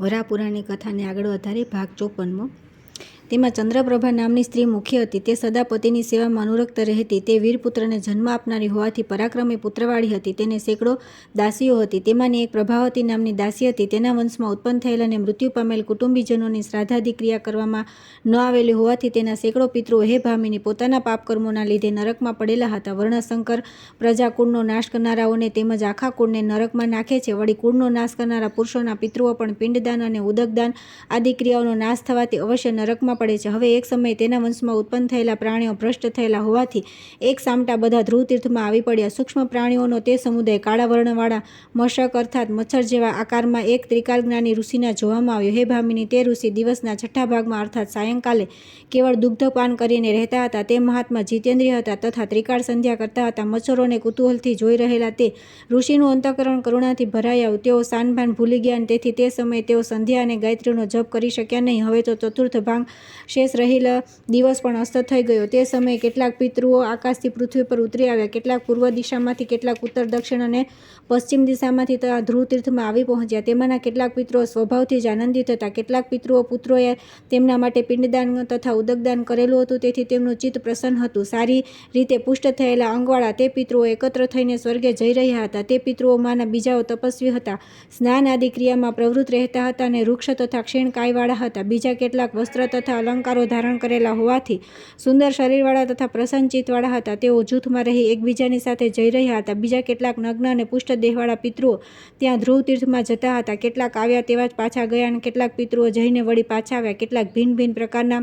વરાહપુરાણની કથાને આગળ વધારી ભાગ 54મો। તેમાં ચંદ્રપ્રભા નામની સ્ત્રી મુખ્ય હતી। તે સદા પતિની સેવામાં અનુરક્ત રહેતી। તે વીરપુત્રને જન્મ આપનારી હોવાથી પરાક્રમી પુત્રવાળી હતી। તેને સેંકડો દાસીઓ હતી। તેમાંની એક પ્રભાવતી નામની દાસી હતી। તેના વંશમાં ઉત્પન્ન થયેલ અને મૃત્યુ પામેલ કુટુંબીજનોની શ્રાદ્ધાદિ ક્રિયા કરવામાં ન આવેલી હોવાથી તેના સેંકડો પિતૃઓ હે ભામિની પોતાના પાપકર્મોના લીધે નરકમાં પડેલા હતા। વર્ણશંકર પ્રજા કુળનો નાશ કરનારાઓને તેમજ આખા કુળને નરકમાં નાખે છે। વળી કુળનો નાશ કરનારા પુરુષોના પિતૃઓ પણ પિંડદાન અને ઉદકદાન આદિ ક્રિયાઓનો નાશ થવાથી અવશ્ય નરકમાં પડે છે। હવે એક સમયે તેના વંશમાં ઉત્પન્ન થયેલા પ્રાણીઓ ભ્રષ્ટ થયેલા હોવાથી એક સામટા બધા ધ્રુવતીર્થમાં આવી પડ્યા। સૂક્ષ્મ પ્રાણીઓનો તે સમુદાય કાળા વર્ણવાળા મશક અર્થાત મચ્છર જેવા આકારમાં એક ત્રિકાળજ્ઞાની ઋષિના જોવામાં આવ્યો। હે ભામિની, તે ઋષિ દિવસના છઠ્ઠા ભાગમાં અર્થાત સાયંકાલે કેવળ દુગ્ધપાન કરીને રહેતા હતા। તે મહાત્મા જીતેન્દ્રિય હતા તથા ત્રિકાળ સંધ્યા કરતા હતા। મચ્છરોને કુતૂહલથી જોઈ રહેલા તે ઋષિનું અંતઃકરણ કરુણાથી ભરાઈ આવ્યું। તેઓ સાનભાન ભૂલી ગયા, તેથી તે સમયે તેઓ સંધ્યા અને ગાયત્રીનો જપ કરી શક્યા નહીં। હવે તો ચતુર્થ ભાગ શેષ રહેલા દિવસ પણ અસ્ત થઈ ગયો। તે સમયે કેટલાક પિતૃઓ આકાશથી પૃથ્વી પર ઉતરી આવ્યા। કેટલાક પૂર્વ દિશામાંથી, કેટલાક ઉત્તર, દક્ષિણ અને પશ્ચિમ દિશામાંથી તથા ધ્રુવતીર્થમાં આવી પહોંચ્યા। તેમાંના કેટલાક પિતૃઓ સ્વભાવથી જ આનંદિત હતા। કેટલાક પુત્રોએ તેમના માટે પિંડદાન તથા ઉદકદાન કરેલું હતું, તેથી તેમનું ચિત્ત પ્રસન્ન હતું। સારી રીતે પુષ્ટ થયેલા અંગવાળા તે પિતૃઓ એકત્ર થઈને સ્વર્ગે જઈ રહ્યા હતા। તે પિતૃઓમાંના બીજાઓ તપસ્વી હતા, સ્નાન આદિ ક્રિયામાં પ્રવૃત્ત રહેતા હતા અને વૃક્ષ તથા ક્ષીણ કાયવાળા હતા। બીજા કેટલાક વસ્ત્ર તથા અલંકારો ધારણ કરેલા હોવાથી સુંદર શરીરવાળા તથા પ્રસન્ન ચિત્તવાળા હતા। તેઓ જૂથમાં રહી એકબીજાની સાથે જઈ રહ્યા હતા। બીજા કેટલાક નગ્ન અને પુષ્ટ દેહવાળા પિતૃઓ ત્યાં ધ્રુવતીર્થમાં જતા હતા। કેટલાક આવ્યા તેવા જ પાછા ગયા અને કેટલાક પિતૃઓ જઈને વળી પાછા આવ્યા। કેટલાક ભિન્ન ભિન્ન પ્રકારના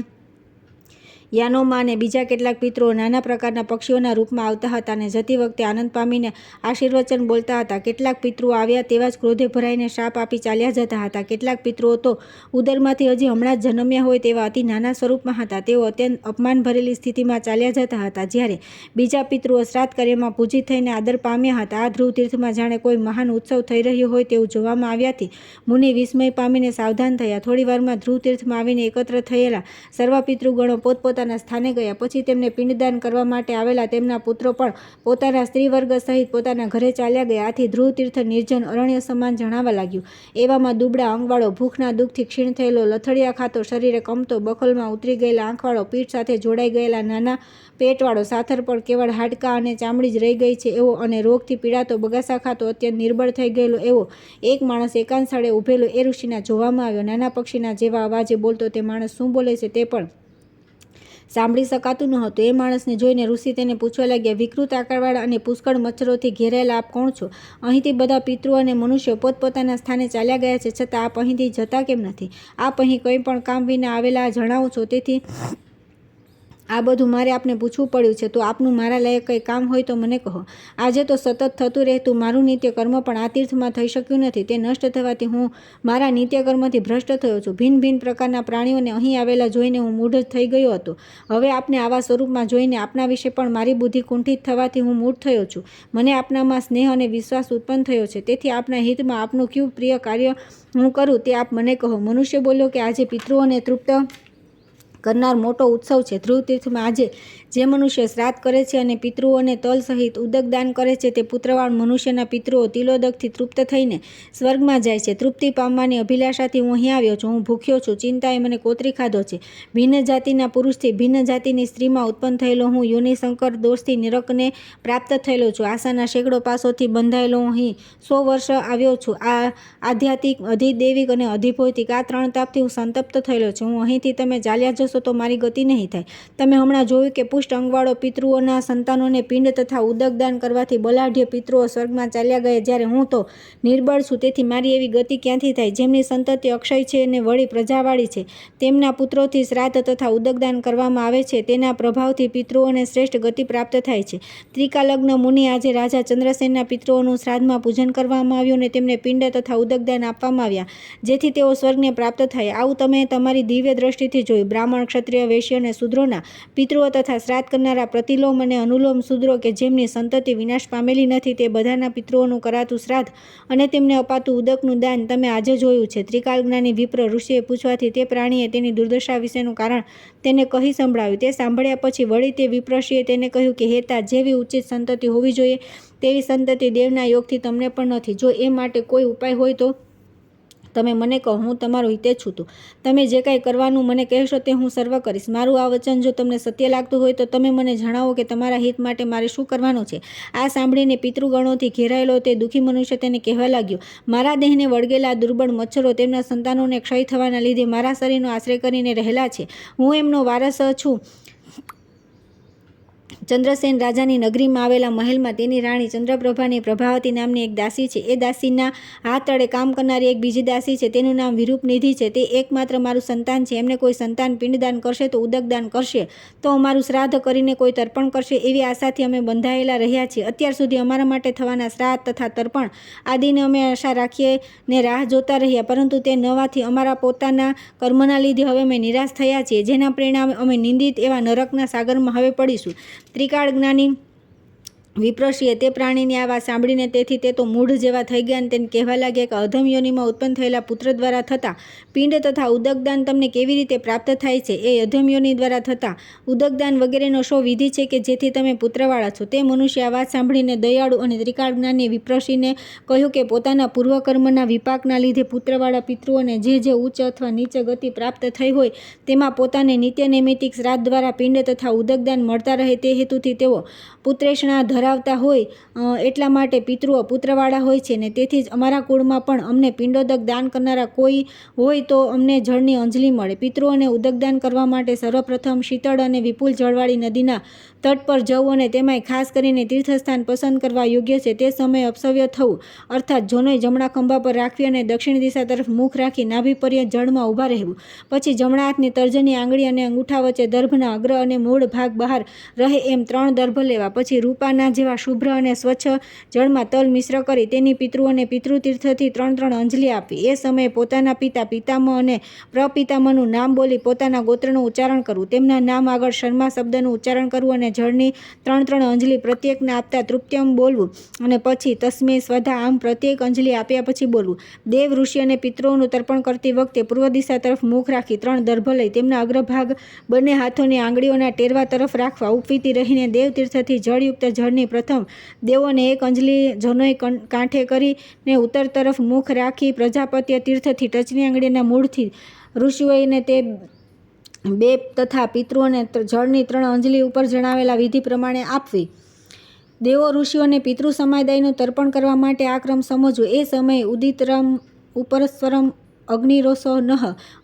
યાનોમાં અને બીજા કેટલાક પિતૃઓ નાના પ્રકારના પક્ષીઓના રૂપમાં આવતા હતા અને જતી વખતે આનંદ પામીને આશીર્વચન બોલતા હતા। કેટલાક પિતૃઓ આવ્યા તેવા જ ક્રોધે ભરાઈને શાપ આપી ચાલ્યા જતા હતા। કેટલાક પિતૃઓ તો ઉદરમાંથી હજી હમણાં જ જન્મ્યા હોય તેવા અતિ નાના સ્વરૂપમાં હતા। તેઓ અત્યંત અપમાન ભરેલી સ્થિતિમાં ચાલ્યા જતા હતા। જ્યારે બીજા પિતૃઓ શ્રાદ્ધ કાર્યમાં પૂજિત થઈને આદર પામ્યા હતા। આ ધ્રુવતીર્થમાં જાણે કોઈ મહાન ઉત્સવ થઈ રહ્યો હોય તેવું જોવામાં આવ્યાથી મુનિ વિસ્મય પામીને સાવધાન થયા। થોડી વારમાં ધ્રુવતીર્થમાં આવીને એકત્ર થયેલા સર્વ પિતૃગણો પોતપોતાના સ્થાને ગયા। પછી તેમને પિંડદાન કરવા માટે આવેલા તેમના પુત્રો પણ પોતાના સ્ત્રીવર્ગ સહિત પોતાના ઘરે ચાલ્યા ગયા। આથી ધ્રુવતીર્થ નિર્જન અરણ્ય સમાન જણાવા લાગ્યું। એવામાં દુબળા અંગવાળો, ભૂખના દુઃખથી ક્ષીણ થયેલો, લથડિયા ખાતો, શરીરે કમતો, બખોલમાં ઉતરી ગયેલા આંખવાળો, પીઠ સાથે જોડાઈ ગયેલા નાના પેટવાળો, સાથર પર કેવળ હાડકાં અને ચામડી જ રહી ગઈ છે એવો અને રોગથી પીડાતો, બગાસા ખાતો, અત્યંત નિર્બળ થઈ ગયેલો એવો એક માણસ એકાંત સ્થળે ઊભેલો એ ઋષિના જોવામાં આવ્યો। નાના પક્ષીના જેવા અવાજે બોલતો તે માણસ શું બોલે છે તે પણ સાંભળી શકાતું ન હતું। એ માણસને જોઈને ઋષિ તેને પૂછવા લાગ્યા, વિકૃત આકારવાળા અને પુષ્કળ મચ્છરોથી ઘેરાયેલા આપ કોણ છો? અહીંથી બધા પિતૃઓ અને મનુષ્યો પોતપોતાના સ્થાને ચાલ્યા ગયા છે, છતાં આપ અહીંથી જતા કેમ નથી? આપ અહીં કંઈ પણ કામ વિના આવેલા જણાવો છો, તેથી આ બધું મારે આપને પૂછવું પડ્યું છે। તો આપનું મારા લાયક કંઈ કામ હોય તો મને કહો। આજે તો સતત થતું રહેતું મારું નિત્ય કર્મ પણ આ તીર્થમાં થઈ શક્યું નથી। તે નષ્ટ થવાથી હું મારા નિત્ય કર્મથી ભ્રષ્ટ થયો છું। ભિન્ન ભિન્ન પ્રકારના પ્રાણીઓને અહીં આવેલા જોઈને હું મૂઢ થઈ ગયો હતો। હવે આપને આવા સ્વરૂપમાં જોઈને આપના વિશે પણ મારી બુદ્ધિ કુંઠિત થવાથી હું મૂઢ થયો છું। મને આપનામાં સ્નેહ અને વિશ્વાસ ઉત્પન્ન થયો છે, તેથી આપના હિતમાં આપનું કયું પ્રિય કાર્ય હું કરું તે આપ મને કહો। મનુષ્ય બોલ્યો કે આજે પિતૃઓને તૃપ્ત કરનાર મોટો ઉત્સવ છે। ધ્રુવતીર્થમાં આજે જે મનુષ્ય શ્રાદ્ધ કરે છે અને પિતૃઓને તલ સહિત ઉદકદાન કરે છે તે પુત્રવાન મનુષ્યના પિતૃઓ તિલોદકથી તૃપ્ત થઈને સ્વર્ગમાં જાય છે। તૃપ્તિ પામવાની અભિલાષાથી હું અહીં આવ્યો છું। હું ભૂખ્યો છું, ચિંતાએ મને કોતરી ખાધો છે। ભિન્ન જાતિના પુરુષથી ભિન્ન જાતિની સ્ત્રીમાં ઉત્પન્ન થયેલો હું યોનિશંકર દોષથી નરકને પ્રાપ્ત થયેલો છું। આશાના શેકડો પાસોથી બંધાયેલો હું અહીં 100 વર્ષ આવ્યો છું। આ આધ્યાત્મિક, અધિદૈવિક અને અધિભૌતિક આ 3 તાપથી હું સંતપ્ત થયેલો છું। હું અહીંથી તમે ચાલ્યા જશો તો મારી ગતિ નહીં થાય। તમે હમણાં જોયું કે પુષ્ટ અંગવાળો પિતૃઓના સંતાનોને પિંડ તથા ઉદકદાન કરવાથી બલાઢ્ય પિતૃઓ સ્વર્ગમાં ચાલ્યા ગયા, જ્યારે હું તો નિર્બળ છું, તેથી મારી એવી ગતિ ક્યાંથી થાય? જેમની સંતતિ અક્ષય છે અને વળી પ્રજાવાળી છે, તેમના પુત્રોથી શ્રાદ્ધ તથા ઉદકદાન કરવામાં આવે છે, તેના પ્રભાવથી પિતૃઓને શ્રેષ્ઠ ગતિ પ્રાપ્ત થાય છે। ત્રિકાલજ્ઞ મુનિ, આજે રાજા ચંદ્રસેનના પિતૃઓનું શ્રાદ્ધમાં પૂજન કરવામાં આવ્યું અને તેમને પિંડ તથા ઉદકદાન આપવામાં આવ્યા, જેથી તેઓ સ્વર્ગને પ્રાપ્ત થાય। આવું તમે તમારી દિવ્ય દ્રષ્ટિથી જોયું। બ્રાહ્મણ, ક્ષત્રિય, વૈશ્ય અને શૂદ્રોના પિતૃઓ તથા શ્રાદ્ધ કરનારા પ્રતિલોમ અને અનુલોમ શૂદ્રો કે જેમની સંતતિ વિનાશ પામેલી નથી, તે બધાના પિતૃઓનું કરાતું શ્રાદ્ધ અને તેમને અપાતું ઉદકનું દાન તમે આજે જોયું છે। ત્રિકાલજ્ઞાની વિપ્ર ઋષિએ પૂછવાથી તે પ્રાણીએ તેની દુર્દશા વિશેનું કારણ તેને કહી સંભળાવ્યું। તે સાંભળ્યા પછી વળી તે વિપ્રષિએ તેને કહ્યું કે હે તા, જેવી ઉચિત સંતતિ હોવી જોઈએ તેવી સંતતિ દેવના યોગથી તમને પણ નથી। જો એ માટે કોઈ ઉપાય હોય તો તમે મને કહો, હું તમારો હિતેચ્છુ છું. તમે જે કાંઈ કરવાનું મને કહેશો તે હું સર્વ કરીશ. મારું આ વચન જો તમને સત્ય લાગતું હોય તો તમે મને જણાવો કે તમારા હિત માટે મારે શું કરવાનું છે. આ સાંભળીને પિતૃગણોથી ઘેરાયેલો તે દુઃખી મનુષ્ય તેને કહેવા લાગ્યો, મારા દેહને વળગેલા દુર્બળ મચ્છરો તેમના સંતાનોને ક્ષય થવાના લીધે મારા શરીરનો આશ્રય કરીને રહેલા છે. હું એમનો વારસ છું. ચંદ્રસેન રાજાની નગરીમાં આવેલા મહેલમાં તેની રાણી ચંદ્રપ્રભાની પ્રભાવતી નામની એક દાસી છે. એ દાસીના હાથ તળે કામ કરનારી એક બીજી દાસી છે. તેનું નામ વિરૂપનિધિ છે. તે એકમાત્ર મારું સંતાન છે. એમને કોઈ સંતાન પિંડદાન કરશે તો ઉદકદાન કરશે, તો અમારું શ્રાદ્ધ કરીને કોઈ તર્પણ કરશે, એવી આશાથી અમે બંધાયેલા રહ્યા છીએ. અત્યાર સુધી અમારા માટે થવાના શ્રાદ્ધ તથા તર્પણ આદિને અમે આશા રાખીને રાહ જોતા રહ્યા, પરંતુ તે નવાથી અમારા પોતાના કર્મના લીધે હવે અમે નિરાશ થયા છીએ, જેના પરિણામે અમે નિંદિત એવા નરકના સાગરમાં હવે પડીશું. ત્રિકાળ જ્ઞાની વિપ્રશ્રીએ તે પ્રાણીની આ વાત સાંભળીને તેથી તે તો મૂઢ જેવા થઈ ગયા અને તેને કહેવા લાગ્યા કે અધમ યોનિમાં ઉત્પન્ન થયેલા પુત્ર દ્વારા થતા પિંડ તથા ઉદકદાન તમને કેવી રીતે પ્રાપ્ત થાય છે? એ અધમ યોનિ દ્વારા થતા ઉદકદાન વગેરેનો શો વિધિ છે કે જેથી તમે પુત્રવાળા છો? તે મનુષ્ય આ વાત સાંભળીને દયાળુ અને ત્રિકાળ જ્ઞાની વિપ્રશ્રીને કહ્યું કે પોતાના પૂર્વકર્મના વિપાકના લીધે પુત્રવાળા પિતૃઓને જે ઉચ્ચ અથવા નીચ ગતિ પ્રાપ્ત થઈ હોય તેમાં પોતાને નિત્ય નૈમિતિક શ્રાદ્ધ દ્વારા પિંડ તથા ઉદકદાન મળતા રહે તે હેતુથી તેઓ પુત્રેષણા ધરાવતા હોય એટલા માટે પિતૃઓ પુત્રવાળા હોય છે ને તેથી જ અમારા કુળમાં પણ અમને પિંડોદક દાન કરનારા કોઈ હોય તો અમને જળની અંજલિ મળે. પિતૃઓને ઉદકદાન કરવા માટે સર્વપ્રથમ શીતળ અને વિપુલ જળવાળી નદીના તટ પર જવું અને તેમાંય ખાસ કરીને તીર્થસ્થાન પસંદ કરવા યોગ્ય છે. તે સમયે અપસવ્ય થવું અર્થાત જોનોય જમણા ખંભા પર રાખવી અને દક્ષિણ દિશા તરફ મુખ રાખી નાભી પર્યંત જળમાં ઊભા રહેવું. પછી જમણા હાથની તર્જની આંગળી અને અંગૂઠા વચ્ચે દર્ભના અગ્ર અને મૂળ ભાગ બહાર રહે એમ 3 દર્ભ લેવા. પછી રૂપાના જેવા શુભ્ર અને સ્વચ્છ જળમાં તલ મિશ્ર કરી તેની પિતૃઓને પિતૃતીર્થથી 3 અંજલિ આપવી. એ સમયે પોતાના પિતા, પિતામહ અને પ્રપિતામહનું નામ બોલી પોતાના ગોત્રનું ઉચ્ચારણ કરવું. તેમના નામ આગળ શર્મા શબ્દનું ઉચ્ચારણ કરવું અને જળની 3 અંજલિ પ્રત્યેકને આપતા તૃપ્ત્યમ બોલવું અને પછી તસ્મે સ્વધા આમ પ્રત્યેક અંજલિ આપ્યા પછી બોલવું. દેવ, ઋષિ અને પિતૃઓનું તર્પણ કરતી વખતે પૂર્વ દિશા તરફ મુખ રાખી 3 દર્ભ લઈ તેમના અગ્રભાગ બંને હાથોની આંગળીઓના ટેરવા તરફ રાખવા. ઉપવીતી રહીને દેવતીર્થથી જળયુક્ત જળની પ્રથમ દેવોને 1 અંજલિ જનોય કાંઠે કરીને ઉત્તર તરફ મુખ રાખી પ્રજાપત્ય તીર્થથી ટચની આંગળીના મૂળથી ઋષિઓને તે 2 તથા પિતૃઓને જળની 3 અંજલિ ઉપર જણાવેલા વિધિ પ્રમાણે આપવી. દેવો, ઋષિઓ અને પિતૃ સમુદાયનું તર્પણ કરવા માટે આ ક્રમ સમજવો. એ સમયે ઉદિતરમ ઉપરસ્વરમ અગ્નિરોસો નઃ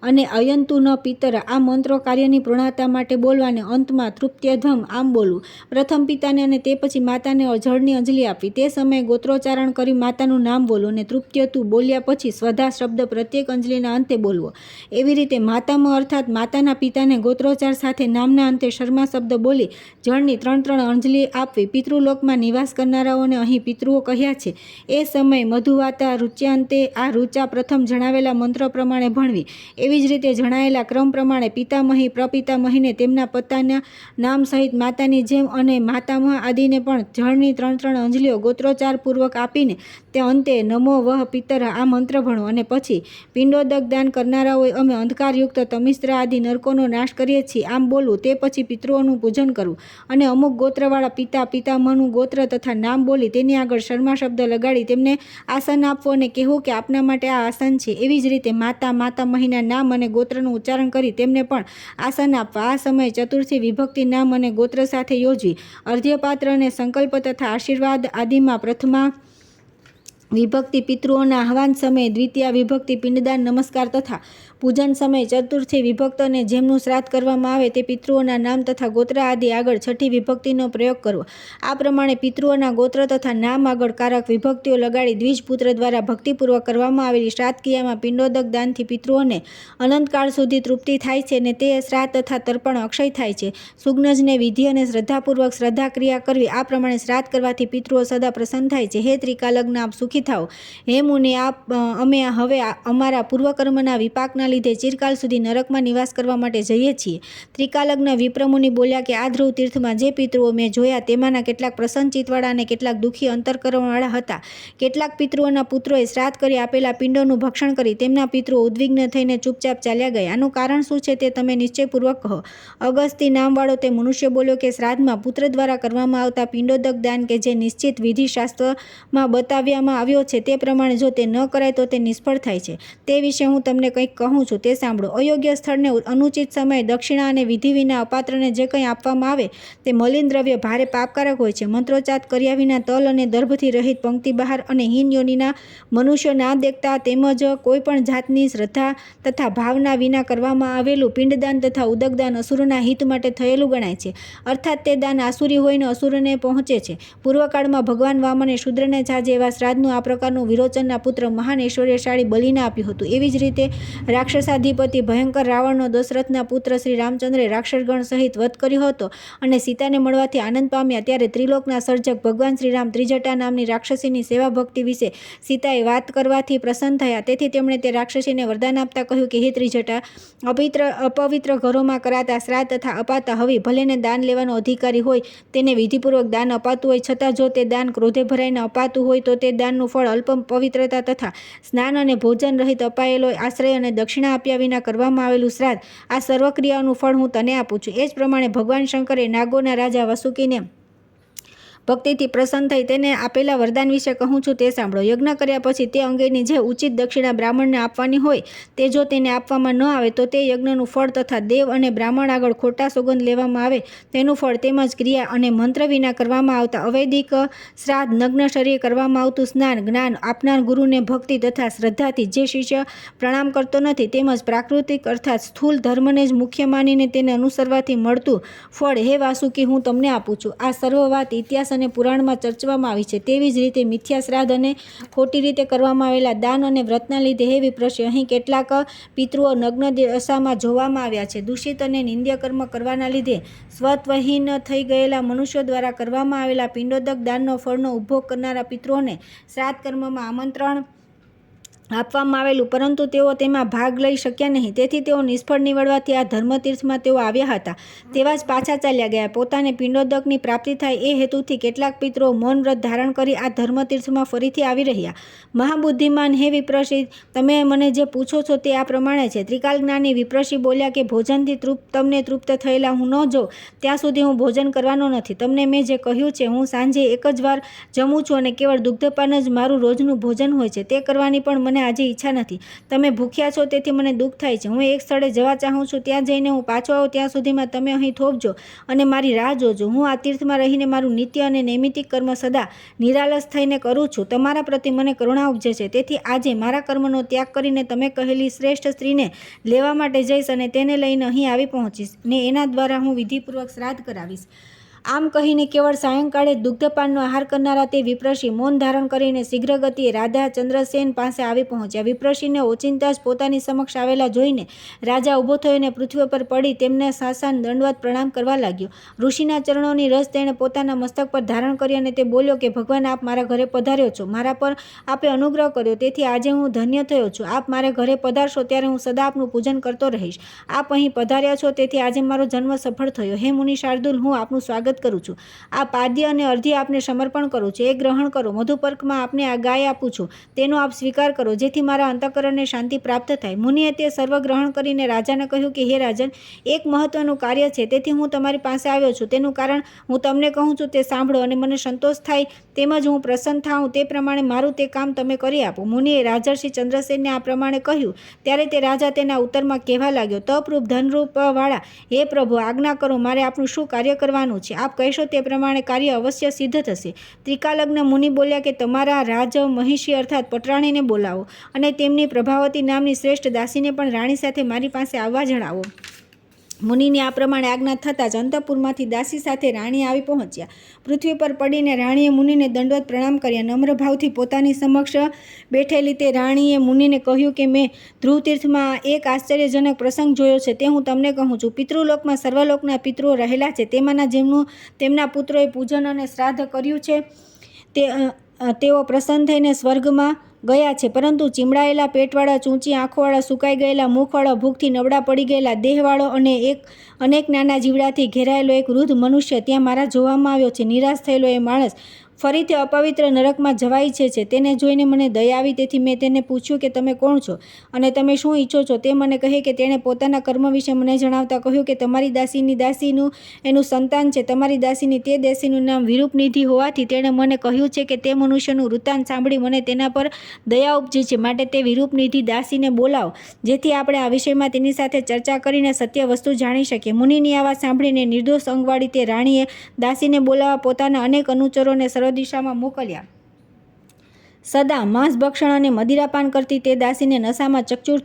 અને અયંતુ ન પિતર આ મંત્રો કાર્યની પૂર્ણતા માટે બોલવાને અંતમાં તૃપ્ત્યધમ આમ બોલવું. પ્રથમ પિતાને અને તે પછી માતાને જળની અંજલિ આપવી. તે સમયે ગોત્રોચ્ચારણ કરી માતાનું નામ બોલવું અને તૃપ્ત્યતુ બોલ્યા પછી સ્વધા શબ્દ પ્રત્યેક અંજલિના અંતે બોલવો. એવી રીતે માતામહ અર્થાત માતાના પિતાને ગોત્રોચ્ચાર સાથે નામના અંતે શર્મા શબ્દ બોલી જળની 3 અંજલિ આપવી. પિતૃલોકમાં નિવાસ કરનારાઓને અહીં પિતૃઓ કહ્યા છે. એ સમયે મધુવાતા રુચ્યાંતે આ રુચા પ્રથમ જણાવેલા મંત્ર પ્રમાણે ભણવી. એવી જ રીતે જણાયેલા ક્રમ પ્રમાણે પિતામહી, પ્રપિતામહીને તેમના પતાના નામ સહિત માતાની જેમ અને માતામહ આદિને પણ જળની 3 અંજલિઓ ગોત્રોચ્ચાર પૂર્વક આપીને તે અંતે નમો વહ પિતર આ મંત્ર ભણો અને પછી પિંડોદક દાન કરનારાઓએ અમે અંધકારયુક્ત તમિસ્ત્ર આદિ નરકોનો નાશ કરીએ છીએ આમ બોલવું. તે પછી પિતૃઓનું પૂજન કરવું અને અમુક ગોત્રવાળા પિતા, પિતામહનું ગોત્ર તથા નામ બોલી તેની આગળ શર્મા શબ્દ લગાડી તેમને આસન આપવું અને કહેવું કે આપના માટે આ આસન છે. એવી જ રીતે માતા, માતામહીના નામ અને ગોત્રનું ઉચ્ચારણ કરી તેમને પણ આસન આપવા. આ સમયે ચતુર્થી વિભક્તિ નામ અને ગોત્ર સાથે યોજવી. અર્ધ્યપાત્ર અને સંકલ્પ તથા આશીર્વાદ આદિમાં પ્રથમા વિભક્તિ પિતૃઓના આહવાન સમયે, દ્વિતીય વિભક્તિ પિંડદાન નમસ્કાર તથા પૂજન સમયે, ચતુર્થી વિભક્ત અને જેમનું શ્રાદ્ધ કરવામાં આવે તે પિતૃઓના નામ તથા ગોત્ર આદિ આગળ છઠ્ઠી વિભક્તિનો પ્રયોગ કરવો. આ પ્રમાણે પિતૃઓના ગોત્ર તથા નામ આગળ કારક વિભક્તિઓ લગાડી દ્વિજપુત્ર દ્વારા ભક્તિપૂર્વક કરવામાં આવેલી શ્રાદ્ધ ક્રિયામાં પિંડોદક દાનથી પિતૃઓને અનંતકાળ સુધી તૃપ્તિ થાય છે અને તે શ્રાદ્ધ તથા તર્પણ અક્ષય થાય છે. સુજ્ઞને વિધિ અને શ્રદ્ધાપૂર્વક શ્રદ્ધા ક્રિયા કરવી. આ પ્રમાણે શ્રાદ્ધ કરવાથી પિતૃઓ સદા પ્રસન્ન થાય છે. હે ત્રિકાલજ્ઞ, આપ સુખી થાઓ. હે મુનિ, અમે હવે અમારા પૂર્વકર્મના વિપાકના લીધે ચિરકાલ સુધી નરકમાં નિવાસ કરવા માટે જઈએ છીએ. ત્રિકાલજ્ઞ વિપ્રમુનિ બોલ્યા કે આ ધ્રુવ તીર્થમાં જે પિતૃઓ મેં જોયા તેમાંના કેટલાક પ્રસન્ન ચિત્તવાળા અને કેટલાક દુઃખી અંતરકરણવાળા હતા. કેટલાક પિતૃઓના પુત્રોએ શ્રાદ્ધ કરી આપેલા પિંડોનું ભક્ષણ કરી તેમના પિતૃઓ ઉદ્વિગ્ન થઈને ચૂપચાપ ચાલ્યા ગયા. આનું કારણ શું છે તે તમે નિશ્ચયપૂર્વક કહો. અગસ્તી નામવાળો તે મનુષ્ય બોલ્યો કે શ્રાદ્ધમાં પુત્ર દ્વારા કરવામાં આવતા પિંડોદક દાન કે જે નિશ્ચિત વિધિ શાસ્ત્રમાં બતાવ્યામાં આવ્યો છે તે પ્રમાણે જો તે ન કરાય તો તે નિષ્ફળ થાય છે. તે વિશે હું તમને કંઈક કહું છું, તે સાંભળો. અયોગ્ય સ્થળને અનુચિત સમયે દક્ષિણા અને વિધિ વિના અપાત્રને જે કંઈ આપવામાં આવે તે મલિન દ્રવ્ય ભારે પાપકારક હોય છે. મંત્રોચ્ચાર કર્યા વિના તલ અને દર્ભથી રહિત પંક્તિ બહાર અને હીન યોનિના મનુષ્યો ના દેખતા તેમજ કોઈપણ જાતની શ્રદ્ધા તથા ભાવના વિના કરવામાં આવેલું પિંડદાન તથા ઉદકદાન અસુરોના હિત માટે થયેલું ગણાય છે. અર્થાત તે દાન આસુરી હોઈને અસુરોને પહોંચે છે. પૂર્વકાળમાં ભગવાન વામને શૂદ્રને છાજે એવા શ્રાદ્ધનું આ પ્રકારનું વિરોચનના પુત્ર મહાન ઐશ્વર્યશાળી બલિને આપ્યું હતું. એવી જ રીતે રાક્ષસાધિપતિ ભયંકર રાવણનો દશરથના પુત્ર શ્રી રામચંદ્રે રાક્ષસગણ સહિત વધ કર્યો હતો અને સીતાને મળવાથી આનંદ પામ્યા. ત્યારે ત્રિલોકના સર્જક ભગવાન શ્રીરામ ત્રિજટા નામની રાક્ષસીની સેવા ભક્તિ વિશે સીતાએ વાત કરવાથી પ્રસન્ન થયા. તેથી તેમણે તે રાક્ષસીને વરદાન આપતા કહ્યું કે હે ત્રિજટા, અપવિત્ર ઘરોમાં કરાતા શ્રાદ્ધ તથા અપાતા હવિ ભલેને દાન લેવાનો અધિકારી હોય તેને વિધિપૂર્વક દાન અપાતું હોય, છતાં જો તે દાન ક્રોધે ભરાઈને અપાતું હોય તો તે દાનનું ફળ અલ્પ પવિત્રતા તથા સ્નાન અને ભોજન રહિત અપાયેલો આશ્રય અને દક્ષિણા આપ્યા વિના કરવામાં આવેલું શ્રાદ્ધ, આ સર્વક્રિયાઓનું ફળ હું તને આપું છું. એ જ પ્રમાણે ભગવાન શંકરે નાગોના રાજા વસુકીને ભક્તિથી પ્રસન્ન થઈ તેને આપેલા વરદાન વિશે કહું છું, તે સાંભળો. યજ્ઞ કર્યા પછી તે અંગેની જે ઉચિત દક્ષિણા બ્રાહ્મણને આપવાની હોય તે જો તેને આપવામાં ન આવે તો તે યજ્ઞનું ફળ તથા દેવ અને બ્રાહ્મણ આગળ ખોટા સોગંદ લેવામાં આવે તેનું ફળ તેમજ ક્રિયા અને મંત્ર વિના કરવામાં આવતા અવૈદિક શ્રાદ્ધ, નગ્ન શરીરે કરવામાં આવતું સ્નાન, જ્ઞાન આપનાર ગુરુને ભક્તિ તથા શ્રદ્ધાથી જે શિષ્ય પ્રણામ કરતો નથી તેમજ પ્રાકૃતિક અર્થાત સ્થૂલ ધર્મને જ મુખ્ય માનીને તેને અનુસરવાથી મળતું ફળ, હે વાસુકી, હું તમને આપું છું. આ સર્વ વાત ઇતિહાસ અને પુરાણમાં ચર્ચવામાં આવી છે. તેવી જ રીતે મિથ્યા શ્રાદ્ધ અને ખોટી રીતે કરવામાં આવેલા દાન અને વ્રતના લીધે હે વિપ્રશ્ય, અહીં કેટલાક પિતૃઓ નગ્ન દશામાં જોવામાં આવ્યા છે. દૂષિત અને નિંદ્ય કર્મ કરવાના લીધે સ્વત્વહીન થઈ ગયેલા મનુષ્યો દ્વારા કરવામાં આવેલા પિંડોદક દાનનો ફળનો ઉપભોગ કરનારા પિતૃઓને શ્રાદ્ધ કર્મમાં આમંત્રણ આપવામાં આવેલું, પરંતુ તેઓ તેમાં ભાગ લઈ શક્યા નહીં. તેથી તેઓ નિષ્ફળ નીવડવાથી આ ધર્મતીર્થમાં તેઓ આવ્યા હતા તેવા જ પાછા ચાલ્યા ગયા. પોતાને પિંડોદકની પ્રાપ્તિ થાય એ હેતુથી કેટલાક પિતૃઓ મૌન વ્રત ધારણ કરી આ ધર્મતીર્થમાં ફરીથી આવી રહ્યા. મહાબુદ્ધિમાન હે વિપ્રશી, તમે મને જે પૂછો છો તે આ પ્રમાણે છે. ત્રિકાલજ્ઞાની વિપ્રશી બોલ્યા કે ભોજનથી તમને તૃપ્ત થયેલા હું ન જોઉં ત્યાં સુધી હું ભોજન કરવાનો નથી. તમને મેં જે કહ્યું છે, હું સાંજે એક જ વાર જમું છું અને કેવળ દુગ્ધપાન જ મારું રોજનું ભોજન હોય છે. તે કરવાની પણ મને આજે ઈચ્છા નથી. તમે ભૂખ્યા છો તેથી મને દુઃખ થાય છે. હું એક સ્થળે જવા ચાહું છું, ત્યાં જઈને હું પાછો આવું ત્યાં સુધીમાં તમે અહીં થોભજો અને મારી રાહ જોજો. હું આ તીર્થમાં રહીને મારું નિત્ય અને નૈમિતિક કર્મ સદા નિરાલસ થઈને કરું છું. તમારા પ્રતિ મને કરુણા ઉપજે છે. તેથી આજે મારા કર્મનો ત્યાગ કરીને તમે કહેલી શ્રેષ્ઠ સ્ત્રીને લેવા માટે જઈશ અને તેને લઈને અહીં આવી પહોંચીશ ને એના દ્વારા હું વિધિપૂર્વક શ્રાદ્ધ કરાવીશ. આમ કહીને કેવળ સાયંકાળે દુગ્ધપાનનો આહાર કરનારા તે વિપ્રશી મૌન ધારણ કરીને શીઘ્ર ગતિએ રાધા ચંદ્રસેન પાસે આવી પહોંચ્યા. વિપ્રશીને ઓચિંતા જ પોતાની સમક્ષ આવેલા જોઈને રાજા ઊભો થયો અને પૃથ્વી પર પડી તેમને સાષ્ટાંગ દંડવત પ્રણામ કરવા લાગ્યો. ઋષિના ચરણોની રસ તેણે પોતાના મસ્તક પર ધારણ કરી અને તે બોલ્યો કે ભગવાન, આપ મારા ઘરે પધાર્યો છો. મારા પર આપે અનુગ્રહ કર્યો તેથી આજે હું ધન્ય થયો છું. આપ મારે ઘરે પધારશો ત્યારે હું સદા આપનું પૂજન કરતો રહીશ. આપ અહીં પધાર્યા છો તેથી આજે મારો જન્મ સફળ થયો. હે મુનિ શાર્દુલ, હું આપનું સ્વાગત કરું છું. આ પાદ્ય અને અર્ધ્ય આપને સમર્પણ કરું છું. એ ગ્રહણ કરો. મધુપર્કમાં આપને આ ગાય આપું છું, તેનો આપ સ્વીકાર કરો જેથી મારા અંતઃકરણને શાંતિ પ્રાપ્ત થાય. મુનિએ તે સર્વ ગ્રહણ કરીને રાજાને કહ્યું કે હે રાજન, એક મહત્વનું કાર્ય છે તેથી હું તમારી પાસે આવ્યો છું. તેનું કારણ હું તમને કહું છું તે સાંભળો અને મને સંતોષ થાય તેમજ હું પ્રસન્ન થાઉં તે પ્રમાણે મારું તે કામ તમે કરી આપો. મુનિએ રાજર્ષિ ચંદ્રસેનને આ પ્રમાણે કહ્યું ત્યારે તે રાજા તેના ઉત્તરમાં કહેવા લાગ્યો, તપરૂપ ધનરૂપ વાળા હે પ્રભુ, આજ્ઞા કરો, મારે આપનું શું કાર્ય કરવાનું છે? આપ કહેશો તે પ્રમાણે કાર્ય અવશ્ય સિદ્ધ થશે. ત્રિકાલજ્ઞ મુનિ બોલ્યા કે તમારા રાજ મહિષી અર્થાત પટરાણીને બોલાવો અને તેમની પ્રભાવતી નામની શ્રેષ્ઠ દાસીને પણ રાણી સાથે મારી પાસે આવવા જણાવો. મુનિની આ પ્રમાણે આજ્ઞા થતાં જ અંતઃપુરમાંથી દાસી સાથે રાણી આવી પહોંચ્યા. પૃથ્વી પર પડીને રાણીએ મુનિને દંડવત પ્રણામ કર્યા. નમ્ર ભાવથી પોતાની સમક્ષ બેઠેલી તે રાણીએ મુનિને કહ્યું કે મેં ધ્રુવતીર્થમાં એક આશ્ચર્યજનક પ્રસંગ જોયો છે તે હું તમને કહું છું. પિતૃલોકમાં સર્વલોકના પિતૃઓ રહેલા છે. તેમાંના જેમનું તેમના પુત્રોએ પૂજન અને શ્રાદ્ધ કર્યું છે તેઓ પ્રસન્ન થઈને સ્વર્ગમાં ગયા છે, પરંતુ ચીમડાયેલા પેટવાળા, ચૂંચી આંખોવાળા, સુકાઈ ગયેલા મુખવાળા, ભૂખથી નબળા પડી ગયેલા દેહવાળો અને અનેક નાના જીવડાથી ઘેરાયેલો એક વૃદ્ધ મનુષ્ય ત્યાં મારા જોવામાં આવ્યો છે. નિરાશ થયેલો એ માણસ ફરીથી અપવિત્ર નરકમાં જવા ઈચ્છે છે. તેને જોઈને મને દયા આવી, તેથી મેં તેને પૂછ્યું કે તમે કોણ છો અને તમે શું ઈચ્છો છો? તે મને કહે કે તેણે પોતાના કર્મ વિશે મને જણાવતા કહ્યું કે તમારી દાસીનું એનું સંતાન છે. તમારી દાસીની તે દાસીનું નામ વિરૂપનિધિ હોવાથી તેણે મને કહ્યું છે કે તે મનુષ્યનું વૃત્તાંત સાંભળી મને તેના પર દયા ઉપજી છે. માટે તે વિરૂપનિધિ દાસીને બોલાવો, જેથી આપણે આ વિષયમાં તેની સાથે ચર્ચા કરીને સત્ય વસ્તુ જાણી શકીએ. મુનિની આ વાત સાંભળીને નિર્દોષ અંગવાળી તે રાણીએ દાસીને બોલાવવા પોતાના અનેક અનુચરોને સર્વ દિશામાં મોકલ્યા. સદા માંસ ભક્ષણ અને મદિરાપાન કરતી તે દાસીને નશામાં ચકચૂર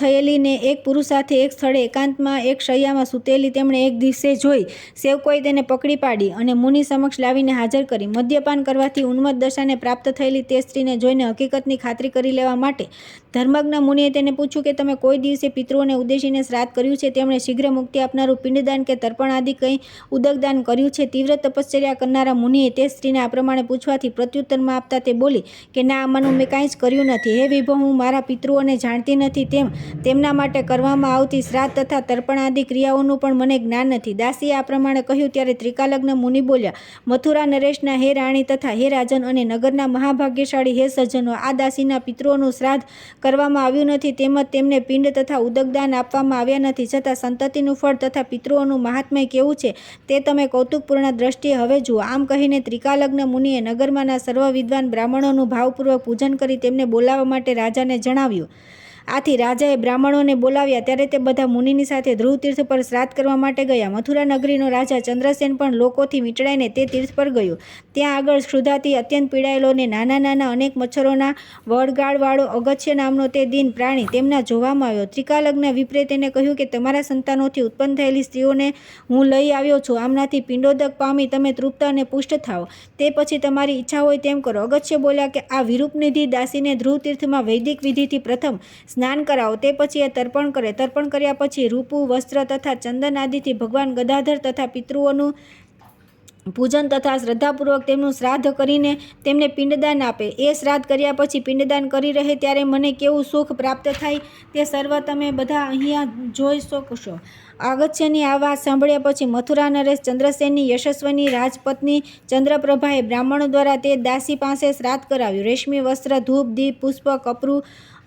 થયેલી ને એક પુરુષ સાથે એક સ્થળે એકાંતમાં એક શૈયામાં સૂતેલી તેમણે એક દિવસે જોઈ. સેવકોએ તેને પકડી પાડી અને મુનિ સમક્ષ લાવીને હાજર કરી. મદ્યપાન કરવાથી ઉન્મત્ત દશાને પ્રાપ્ત થયેલી તે સ્ત્રીને જોઈને હકીકતની ખાતરી કરી લેવા માટે ધર્મજ્ઞ મુનિએ તેને પૂછ્યું કે તમે કોઈ દિવસે પિતૃઓને ઉદ્દેશીને શ્રાદ્ધ કર્યું છે? તેમણે શીઘ્ર મુક્તિ આપનારું પિંડદાન કે તર્પણ આદિ કંઈ ઉદકદાન કર્યું છે? તીવ્ર તપશ્ચર્યા કરનારા મુનિએ તે સ્ત્રીને આ પ્રમાણે પૂછવાથી પ્રત્યુત્તરમાં આપતા તે બોલી કે ના, આમાંનું મેં કાંઈ જ કર્યું નથી. હે વિભો, હું મારા પિતૃઓને જાણતી નથી, તેમના માટે કરવામાં આવતી શ્રાદ્ધ તથા તર્પણ આદિ ક્રિયાઓનું પણ મને જ્ઞાન નથી. દાસીએ આ પ્રમાણે કહ્યું ત્યારે ત્રિકાલજ્ઞ મુનિ બોલ્યા, મથુરા નરેશના હે રાણી તથા હે રાજન અને નગરના મહાભાગ્યશાળી હે સજ્જનો, આ દાસીના પિતૃઓનું શ્રાદ્ધ કરવામાં આવ્યું નથી, તેમજ તેમને પિંડ તથા ઉદકદાન આપવામાં આવ્યા નથી. છતાં સંતતિનું ફળ તથા પિતૃઓનું મહાત્મ્ય કેવું છે તે તમે કૌતુકપૂર્ણ દ્રષ્ટિએ હવે જુઓ. આમ કહીને ત્રિકાલજ્ઞ મુનિએ નગરમાંના સર્વ વિદ્વાન બ્રાહ્મણોનું ભાવપૂર્વક પૂજન કરી તેમને બોલાવવા માટે રાજાને જણાવ્યું. આથી રાજાએ બ્રાહ્મણોને બોલાવ્યા. ત્યારે તે બધા મુનિની સાથે ધ્રુવ તીર્થ પર શ્રાદ્ધ કરવા માટે ગયા. મથુરા નગરીનો રાજા ચંદ્રસેન પણ લોકોથી વીંટળાઈને તે તીર્થ પર ગયો. ત્યાં આગળ ક્ષુધાથી અત્યંત પીડાયેલો ને નાના અનેક મચ્છરોના વળગાળવાળો અગસ્ત્ય નામનો તે દીન પ્રાણી તેમના જોવામાં આવ્યો. ત્રિકાલજ્ઞ વિપ્રે તેને કહ્યું કે તમારા સંતાનોથી ઉત્પન્ન થયેલી સ્ત્રીઓને હું લઈ આવ્યો છું. આમનાથી પિંડોદક પામી તમે તૃપ્ત અને પુષ્ટ થાઓ. તે પછી તમારી ઈચ્છા હોય તેમ કરો. અગસ્ત્ય બોલ્યા કે આ વિરૂપનિધિ દાસીને ધ્રુવ તીર્થમાં વૈદિક વિધિથી પ્રથમ સ્નાન કરાવો, તે પછી એ તર્પણ કરે. તર્પણ કર્યા પછી રૂપું વસ્ત્ર તથા ચંદન આદિથી ભગવાન ગદાધર તથા પિતૃઓનું પૂજન તથા શ્રદ્ધાપૂર્વક તેમનું શ્રાદ્ધ કરીને તેમને પિંડદાન આપે. એ શ્રાદ્ધ કર્યા પછી પિંડદાન કરી રહે ત્યારે મને કેવું સુખ પ્રાપ્ત થાય તે સર્વ તમે બધા અહીંયા જોઈ શકશો. અગસ્ત્યની આ વાત સાંભળ્યા પછી મથુરા નરેશ ચંદ્રસેનની યશસ્વીની રાજપત્ની ચંદ્રપ્રભાએ બ્રાહ્મણો દ્વારા તે દાસી પાસે શ્રાદ્ધ કરાવ્યું. રેશમી વસ્ત્ર, ધૂપ, દીપ, પુષ્પ, કપરું,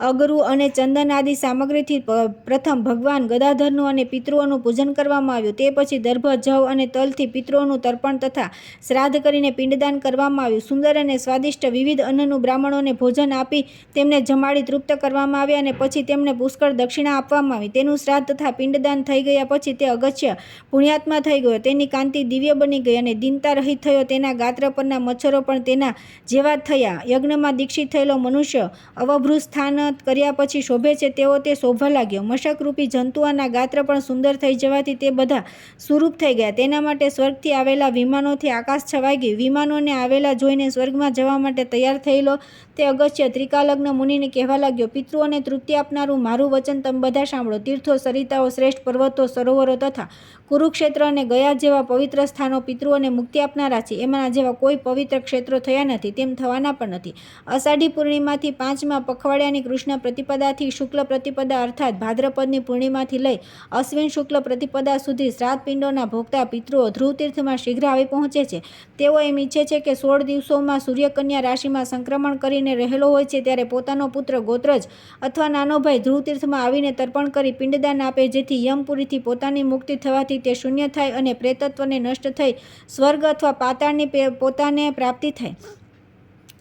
અગરું અને ચંદન આદિ સામગ્રીથી પ્રથમ ભગવાન ગદાધરનું અને પિતૃઓનું પૂજન કરવામાં આવ્યું. તે પછી દર્ભ, જવ અને તલથી પિતૃઓનું તર્પણ તથા શ્રાદ્ધ કરીને પિંડદાન કરવામાં આવ્યું. સુંદર અને સ્વાદિષ્ટ વિવિધ અન્નનું બ્રાહ્મણોને ભોજન આપી તેમને જમાડી તૃપ્ત કરવામાં આવ્યા અને પછી તેમને પુષ્કળ દક્ષિણા આપવામાં આવી. તેનું શ્રાદ્ધ તથા પિંડદાન થઈ ગયા પછી તે અગસ્ત્ય પુણ્યાત્મા થઈ ગયો. તેની કાંતિ દિવ્ય બની ગઈ અને દીનતા રહિત થયો. તેના ગાત્ર પરના મચ્છરો પણ તેના જેવા થયા. યજ્ઞમાં દીક્ષિત થયેલો મનુષ્ય અવભૃત સ્થાન કર્યા પછી શોભે છે તેવો તે શોભવા લાગ્યો. મશકરૂપી જંતુઓના ગાત્ર પણ સુંદર થઈ જવાથી તે બધા સુરૂપ થઈ ગયા. તેના માટે સ્વર્ગથી આવેલા વિમાનોથી આકાશ છવાઈ ગયું. વિમાનોને આવેલા જોઈને સ્વર્ગમાં જવા માટે તૈયાર થયેલો તે અગસ્ત્ય ત્રિકાલજ્ઞ મુનિને કહેવા લાગ્યો, પિતૃઓને તૃપ્તિ આપનારું મારું વચન તમે બધા સાંભળો. તીર્થો, સરિતાઓ, શ્રેષ્ઠ પર્વતો, સરોવરો તથા કુરુક્ષેત્ર અને ગયા જેવા પવિત્ર સ્થાનો પિતૃઓને મુક્તિ આપનારા છે. એમાંના જેવા કોઈ પવિત્ર ક્ષેત્રો થયા નથી, તેમ થવાના પણ નથી. અષાઢી પૂર્ણિમાથી 5મા પખવાડિયાની કૃષ્ણ પ્રતિપદાથી શુક્લ પ્રતિપદા અર્થાત ભાદ્રપદની પૂર્ણિમાથી લઈ અશ્વિન શુક્લ પ્રતિપદા સુધી શ્રાદ્ધ પિંડોના ભોગતા પિતૃઓ ધ્રુવ તીર્થમાં શીઘ્ર આવી પહોંચે છે. તેઓ એમ ઈચ્છે છે કે 16 દિવસોમાં સૂર્યકન્યા રાશિમાં સંક્રમણ કરીને રહેલો હોય છે ત્યારે પોતાનો પુત્ર ગોત્રજ અથવા નાનો ભાઈ ધ્રુવ તીર્થમાં આવીને તર્પણ કરી પિંડદાન આપે, જેથી યમપુરીથી પોતાની મુક્તિ થવાથી તે શૂન્ય થાય અને પ્રેતત્વને નષ્ટ થઈ સ્વર્ગ અથવા પાતાળની પોતાને પ્રાપ્તિ થાય.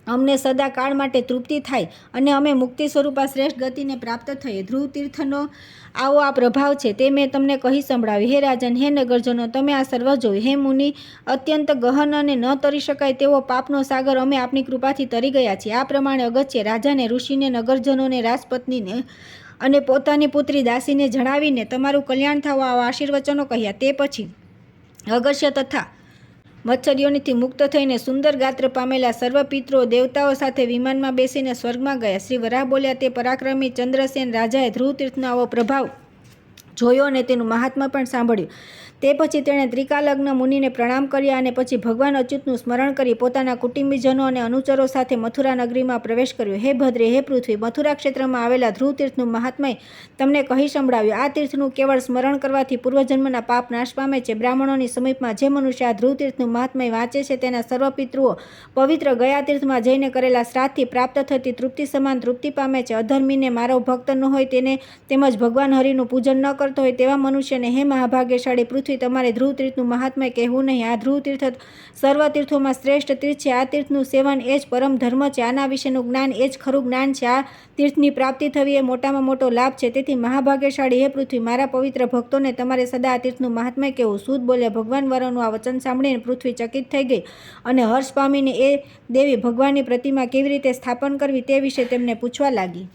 અમને સદા કાળ માટે તૃપ્તિ થાય અને અમે મુક્તિ સ્વરૂપા શ્રેષ્ઠ ગતિને પ્રાપ્ત થઈએ. ધ્રુવ તીર્થનો આવો આ પ્રભાવ છે તે મેં તમને કહી સંભળાવ્યું. હે રાજન, હે નગરજનો, તમે આ સર્વ જોયું. હે મુનિ, અત્યંત ગહન અને ન તરી શકાય તેવો પાપનો સાગર અમે આપની કૃપાથી તરી ગયા છીએ. આ પ્રમાણે અગસ્ત્ય રાજાને, ઋષિને, નગરજનોને, રાજપત્નીને અને પોતાની પુત્રી દાસીને જણાવીને તમારું કલ્યાણ થવા આવા આશીર્વચનો કહ્યા. તે પછી અગસ્ત્ય તથા મત્સર્યોનિથી મુક્ત થઈને સુંદર ગાત્ર પામેલા સર્વ પિતૃઓ દેવતાઓ સાથે વિમાનમાં બેસીને સ્વર્ગમાં ગયા. શ્રી વરાહ બોલ્યા, તે પરાક્રમી ચંદ્રસેન રાજાએ ધ્રુવ તીર્થનો આવો પ્રભાવ જોયો અને તેનું મહાત્મ્ય પણ સાંભળ્યું. તે પછી તેણે ત્રિકાલજ્ઞ મુનિને પ્રણામ કર્યા અને પછી ભગવાન અચ્યુતનું સ્મરણ કરી પોતાના કુટુંબીજનો અને અનુચરો સાથે મથુરા નગરીમાં પ્રવેશ કર્યો. હે ભદ્રે, હે પૃથ્વી, મથુરા ક્ષેત્રમાં આવેલા ધ્રુવ તીર્થનું મહાત્મ્ય તમને કહી સંભળાવ્યું. આ તીર્થનું કેવળ સ્મરણ કરવાથી પૂર્વજન્મના પાપ નાશ પામે છે. બ્રાહ્મણોની સમીપમાં જે મનુષ્ય આ ધ્રુવ તીર્થનું મહાત્મ્ય વાંચે છે તેના સર્વ પિતૃઓ પવિત્ર ગયા તીર્થમાં જઈને કરેલા શ્રાદ્ધથી પ્રાપ્ત થતી તૃપ્તિ સમાન તૃપ્તિ પામે છે. અધર્મીને મારો ભક્ત ન હોય તેને તેમજ ભગવાન હરિનું પૂજન ન કરતો હોય તેવા મનુષ્યને હે મહાભાગ્યશાળી પૃથ્વી, તમારે ધ્રુવ તીર્થનું મહાત્મ્ય કહેવું નહીં. આ ધ્રુવ તીર્થ સર્વ તીર્થોમાં શ્રેષ્ઠ તીર્થ છે. આ તીર્થનું સેવન એ જ પરમ ધર્મ છે. આના વિશેનું જ્ઞાન એ જ ખરું જ્ઞાન છે. આ તીર્થની પ્રાપ્તિ થવી એ મોટામાં મોટો લાભ છે. તેથી મહાભાગ્યશાળી હે પૃથ્વી, મારા પવિત્ર ભક્તોને તમારે સદા આ તીર્થનું મહાત્મ્ય કહેવું. સૂત બોલ્યા. ભગવાન વરુણનું આ વચન સાંભળીને પૃથ્વી ચકિત થઈ ગઈ અને હર્ષ પામીને એ દેવી ભગવાનની પ્રતિમા કેવી રીતે સ્થાપન કરવી તે વિશે તેમને પૂછવા લાગી.